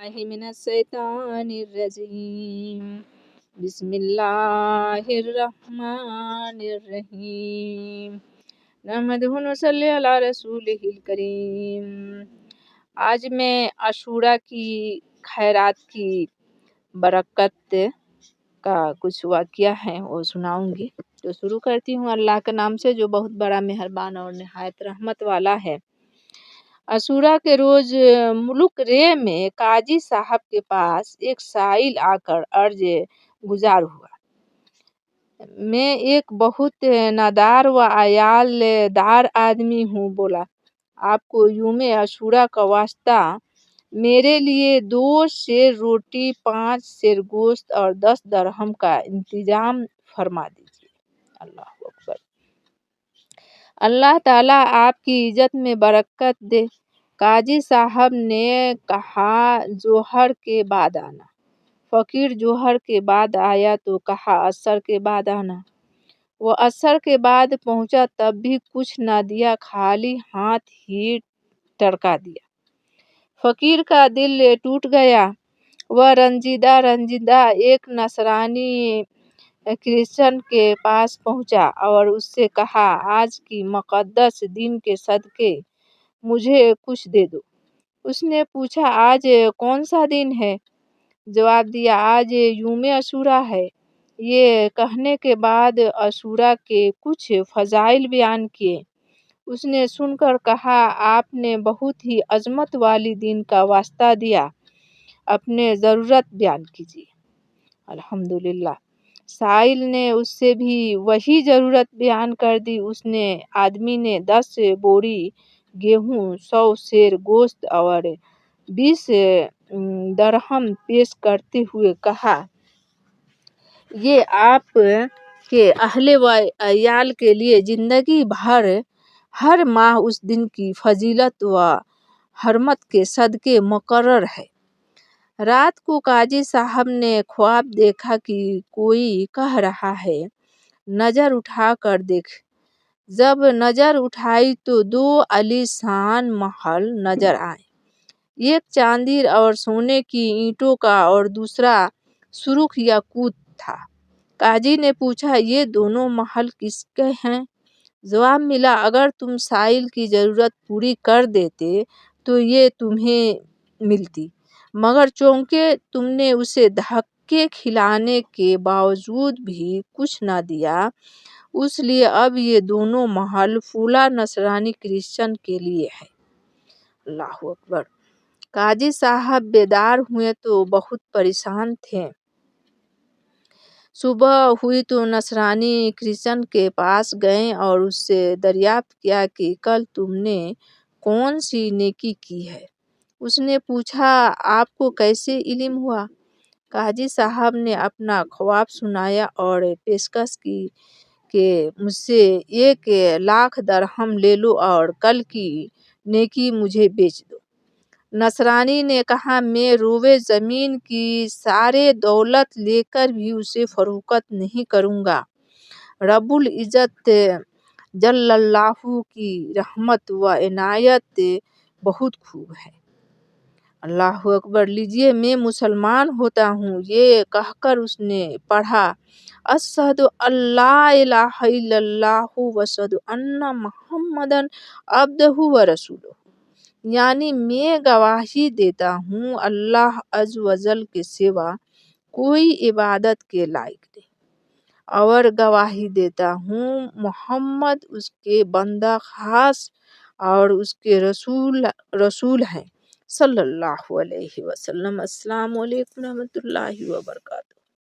من الشیطان الرجیم بسم اللہ الرحمن الرحیم نحمدہ ونصلی علی رسولہ الکریم۔ آج میں عاشوراء کی خیرات کی برکت کا کچھ واقعہ ہے وہ سناؤں گی، تو شروع کرتی ہوں اللہ کے نام سے جو بہت بڑا مہربان اور نہایت رحمت والا ہے۔ عاشوراء کے روز ملک رے میں قاضی صاحب کے پاس ایک سائل آ کر عرض گزار ہوا، میں ایک بہت نادار و عیال دار آدمی ہوں، بولا آپ کو یوم عاشوراء کا واسطہ میرے لیے 2 سیر روٹی، 5 سیر گوشت اور 10 درہم کا انتظام فرما دیجیے۔ اللہ اکبر۔ اللہ تعالیٰ آپ کی عزت میں برکت دے۔ قاضی صاحب نے کہا ظہر کے بعد آنا۔ فقیر ظہر کے بعد آیا تو کہا عصر کے بعد آنا۔ وہ عصر کے بعد پہنچا تب بھی کچھ نہ دیا، خالی ہاتھ ہی ٹرکا دیا۔ فقیر کا دل ٹوٹ گیا۔ وہ رنجیدہ ایک نصرانی کرسچن کے پاس پہنچا اور اس سے کہا آج کی مقدس دن کے صدقے مجھے کچھ دے دو۔ اس نے پوچھا آج کون سا دن ہے؟ جواب دیا آج یوم عاشوراء ہے۔ یہ کہنے کے بعد عاشوراء کے کچھ فضائل بیان کیے۔ اس نے سن کر کہا آپ نے بہت ہی عظمت والی دن کا واسطہ دیا، اپنے ضرورت بیان کیجیے۔ الحمدللہ۔ سائل نے اس سے بھی وہی ضرورت بیان کر دی۔ اس نے آدمی نے 10 بوری گیہوں، 100 سیر گوشت اور 20 درہم پیش کرتے ہوئے کہا یہ آپ کے اہل و عیال کے لیے زندگی بھر ہر ماہ اس دن کی فضیلت و حرمت کے صدقے مقرر ہے۔ رات کو قاضی صاحب نے خواب دیکھا کہ کوئی کہہ رہا ہے نظر اٹھا کر دیکھ۔ جب نظر اٹھائی تو 2 عالیشان محل نظر آئے، ایک چاندی اور سونے کی اینٹوں کا اور دوسرا سرخ یاقوت تھا۔ قاضی نے پوچھا یہ دونوں محل کس کے ہیں؟ جواب ملا اگر تم سائل کی ضرورت پوری کر دیتے تو یہ تمہیں ملتی، مگر چونکہ تم نے اسے دھکے کھلانے کے باوجود بھی کچھ نہ دیا، اس لیے اب یہ دونوں محل فلاں نصرانی کرسچن کے لیے ہے۔ اللہ اکبر۔ قاضی صاحب بیدار ہوئے تو بہت پریشان تھے۔ صبح ہوئی تو نصرانی کرسچن کے پاس گئے اور اس سے دریافت کیا کہ کل تم نے کون سی نیکی کی ہے؟ اس نے پوچھا آپ کو کیسے علم ہوا؟ قاضی صاحب نے اپنا خواب سنایا اور پیشکش کی کہ مجھ سے 1,00,000 درہم لے لو اور کل کی نیکی مجھے بیچ دو۔ نصرانی نے کہا میں روئے زمین کی سارے دولت لے کر بھی اسے فروخت نہیں کروں گا۔ رب العزت جل اللہ کی رحمت و عنایت بہت خوب ہے۔ اللہ اکبر۔ لیجیے میں مسلمان ہوتا ہوں، یہ کہہ کر اس نے پڑھا اشہد ان لا الہ الا اللہ و اشہد ان محمدا عبدہ و رسولہ، یعنی میں گواہی دیتا ہوں اللہ عز و جل کے سوا کوئی عبادت کے لائق نہیں، اور گواہی دیتا ہوں محمد اس کے بندہ خاص اور اس کے رسول ہیں، صلی اللہ علیہ وسلم۔ السلام علیکم ورحمۃ اللہ وبرکاتہ۔